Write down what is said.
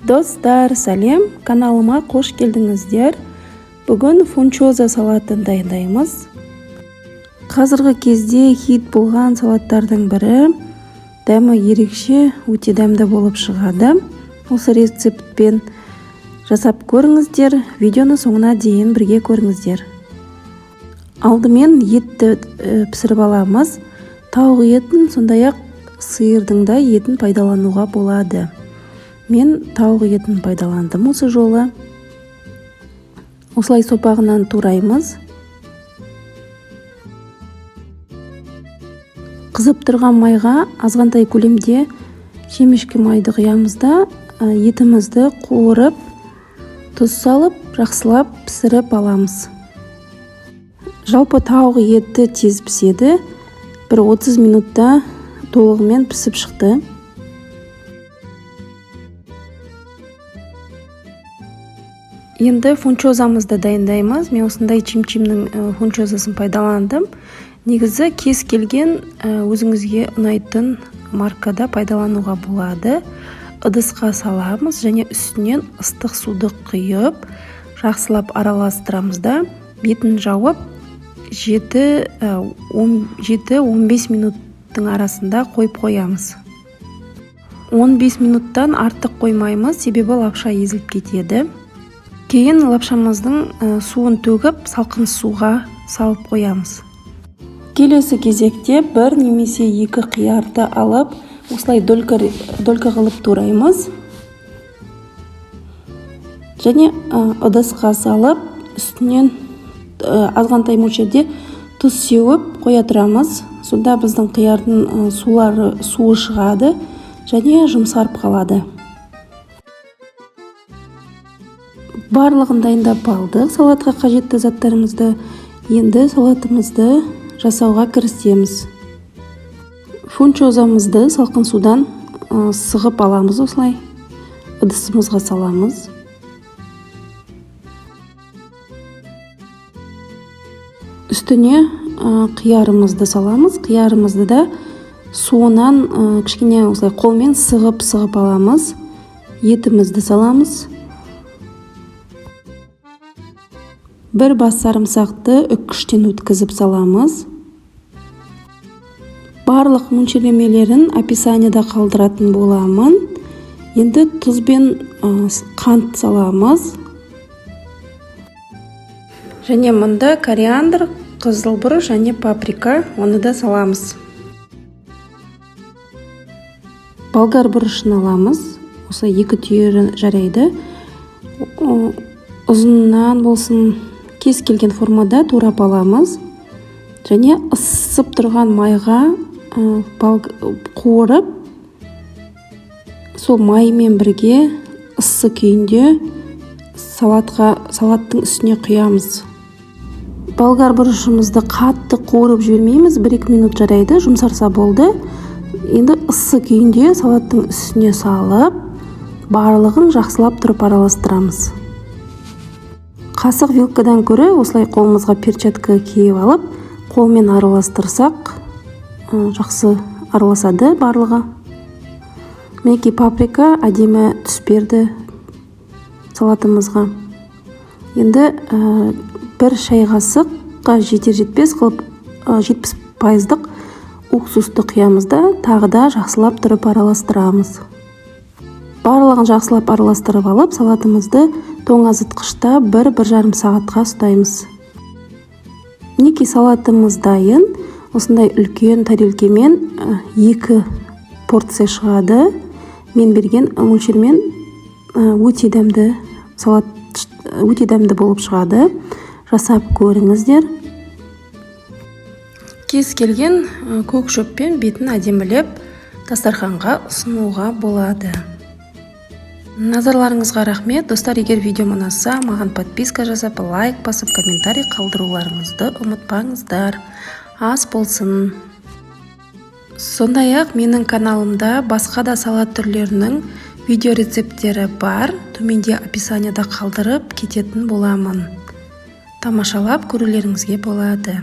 Достар, сәлем, каналыма қош келдіңіздер. Бүгін фунчоза салатын дайындаймыз. Қазіргі кезде хит болған салаттардың бірі, дәмі ерекше, өте дәмді болып шығады. Осы рецептпен жасап көріңіздер, видеоны соңына дейін бірге көріңіздер. Алдымен етті пісіріп аламыз. Тауық етін, сондай-ақ сиырдың да етін пайдалануға болады. Мен тауық етін пайдаландым осы жолы. Осылай сопағынан тураймыз. Қызып тұрған майға азғантай көлемде жемешкі майды құямыз да етімізді қуырып, тұз салып, жақсылап пісіріп аламыз. Жалпы тауық еті тез піседі. Бір 30 минутта толығымен пісіп шықты. Енді фунчозамызды дайындаймыз. Мен осындай чимчимнің фунчозасын пайдаландым. Негізі кез келген өзіңізге ұнайтын маркада пайдалануға болады. Ыдысқа саламыз және үстінен ыстық суды құйып, жақсылап араластырамыз да бетін жауып 7-15 минуттың арасында қойып қоямыз. 15 минуттан артық қоймаймыз, себебі лапша езіліп кетеді. Кейін лапшамыздың суын төгіп, салқын суға салып қоямыз. Келесі кезекте бір немесе екі қиярды алып, осылай долька қылып тураймыз. Және ыдысқа салып, үстінен азғантай мөлшерде тұз сеуіп қоя тұрамыз. Сонда біздің қиярдың суы шығады және жұмсарып қалады. Барлығын дайындап алдық. Салатқа қажетті заттарымызды, енді салатымызды жасауға кірісеміз. Фунчозамызды салқын судан сығып аламыз осылай. Ыдысымызға саламыз. Үстіне қиярымызды саламыз. Қиярымызды да суынан кішкене осылай қолмен сығып аламыз. Етімізді саламыз. Бір бас сарымсақты үккіштен өткізіп саламыз. Барлық мөлшерлемелерін описаниеда қалдыратын боламын. Енді тұз бен қант саламыз. Және мұнда кориандр, қызылбұрыш және паприка, оны да саламыз. Болгар бұрышын аламыз. Осы 2 түйір жарайды. Ұзыннан болсын, кез келген формада турап аламыз. Және ысып тұрған майға қуырып, сол маймен бірге ыссы күйінде салаттың үстіне құямыз. Болгар бұрышымызды қатты қуырып жібермейміз, 1-2 минут жарайды, жұмсарса болды. Енді ыссы күйінде салаттың үстіне салып, барлығын жақсылап тұрып араластырамыз. Қасық вилкадан көрі осылай қолымызға перчатка киіп алып, қолмен араластырсақ, жақсы араласады барлығы. Мінекей паприка әдемі түс берді салатымызға. Енді бір шай қасыққа жетер-жетпес қылып 70% уксусты құямыз да, тағы да жақсылап тұрып араластырамыз. Барлығын жақсылап араластырып алып, салатымызды тоңазытқышта 1-1,5 сағатқа ұстаймыз. Мінекей салатымыз дайын. Осындай үлкен тарелкемен 2 порция шығады. Мен берген мөлшермен өте дәмді болып шығады. Жасап көріңіздер. Кез келген көк шөппен бетін әдемілеп дастарханға ұсынуға болады. Назарларыңызға рахмет. Достар, егер видео ұнаса, маған подписка жасап, лайк басып, комментарий қалдыруларыңызды ұмытпаңыздар. Ас болсын. Сондай-ақ менің каналымда басқа да салат түрлерінің видео рецепттері бар. Төменде описаниеда қалдырып кететін боламын. Тамашалап көрулеріңізге болады.